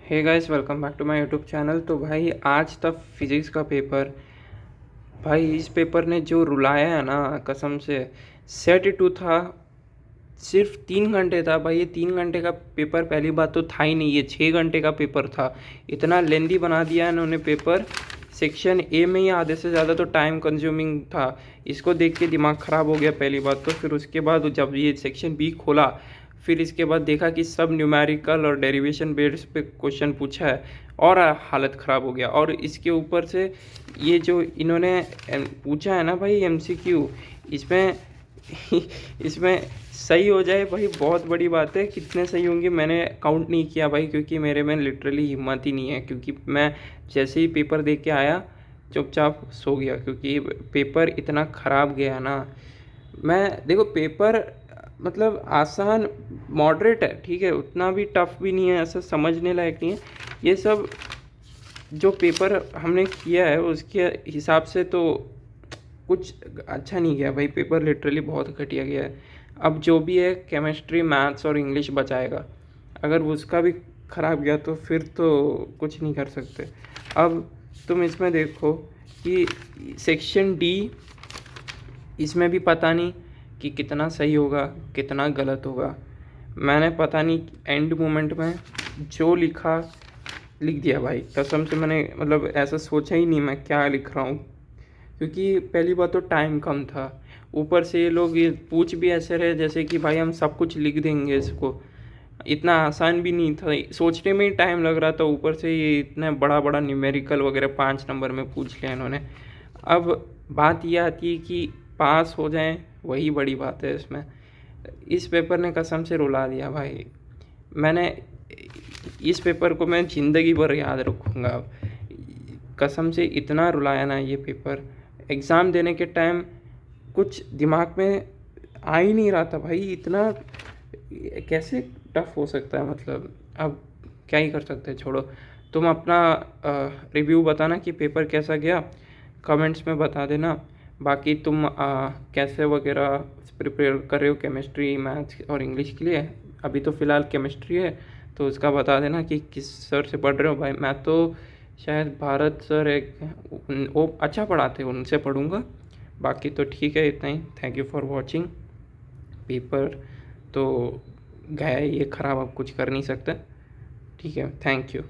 Hey guys, welcome back to my YouTube channel. तो भाई आज तक फिज़िक्स का पेपर, भाई इस पेपर ने जो रुलाया है ना, कसम से। सेट टू था, सिर्फ 3 घंटे था भाई। ये 3 घंटे का पेपर पहली बात तो था ही नहीं, ये 6 घंटे का पेपर था। इतना लेंदी बना दिया इन्होंने पेपर। सेक्शन ए में ही आधे से ज़्यादा तो टाइम कंज्यूमिंग था। इसको देख के दिमाग ख़राब हो गया पहली बात तो। फिर उसके बाद जब ये सेक्शन बी खोला, फिर इसके बाद देखा कि सब न्यूमेरिकल और डेरिवेशन बेस्ड पे क्वेश्चन पूछा है, और हालत ख़राब हो गया। और इसके ऊपर से ये जो इन्होंने पूछा है ना भाई एमसीक्यू, इसमें इसमें सही हो जाए भाई बहुत बड़ी बात है। कितने सही होंगे मैंने काउंट नहीं किया भाई, क्योंकि मेरे में लिटरली हिम्मत ही नहीं है। क्योंकि मैं जैसे ही पेपर दे के आया चुपचाप सो गया, क्योंकि पेपर इतना ख़राब गया ना। मैं देखो पेपर मतलब आसान मॉडरेट है, ठीक है, उतना भी टफ भी नहीं है, ऐसा समझने लायक नहीं है। ये सब जो पेपर हमने किया है उसके हिसाब से तो कुछ अच्छा नहीं गया भाई। पेपर लिटरली बहुत घटिया गया है। अब जो भी है केमिस्ट्री, मैथ्स और इंग्लिश बचाएगा। अगर उसका भी ख़राब गया तो फिर तो कुछ नहीं कर सकते। अब तुम इसमें देखो कि सेक्शन डी, इसमें भी पता नहीं कि कितना सही होगा कितना गलत होगा। मैंने पता नहीं एंड मोमेंट में जो लिखा लिख दिया भाई, कसम से। मैंने मतलब ऐसा सोचा ही नहीं मैं क्या लिख रहा हूँ, क्योंकि पहली बात तो टाइम कम था। ऊपर से ये लोग ये पूछ भी ऐसे रहे जैसे कि भाई हम सब कुछ लिख देंगे इसको। इतना आसान भी नहीं था, सोचने में ही टाइम लग रहा था। ऊपर से ये इतना बड़ा बड़ा न्यूमेरिकल वगैरह 5 नंबर में पूछ लिया इन्होंने। अब बात ये आती है कि पास हो जाएं, वही बड़ी बात है इसमें। इस पेपर ने कसम से रुला दिया भाई। मैंने इस पेपर को मैं ज़िंदगी भर याद रखूँगा। अब कसम से इतना रुलाया ना ये पेपर। एग्ज़ाम देने के टाइम कुछ दिमाग में आ ही नहीं रहा था भाई। इतना कैसे टफ हो सकता है, मतलब अब क्या ही कर सकते हैं, छोड़ो। तुम अपना रिव्यू बताना कि पेपर कैसा गया, कमेंट्स में बता देना। बाकी तुम कैसे वगैरह प्रिपेयर कर रहे हो केमिस्ट्री, मैथ्स और इंग्लिश के लिए। अभी तो फ़िलहाल केमिस्ट्री है, तो उसका बता देना कि किस सर से पढ़ रहे हो भाई। मैं तो शायद भारत सर एक वो अच्छा पढ़ाते हैं, उनसे पढ़ूंगा। बाकी तो ठीक है, इतना ही। Thank you for watching. Paper तो गया ये ख़राब, अब कुछ कर नहीं सकते। ठीक है, थैंक यू।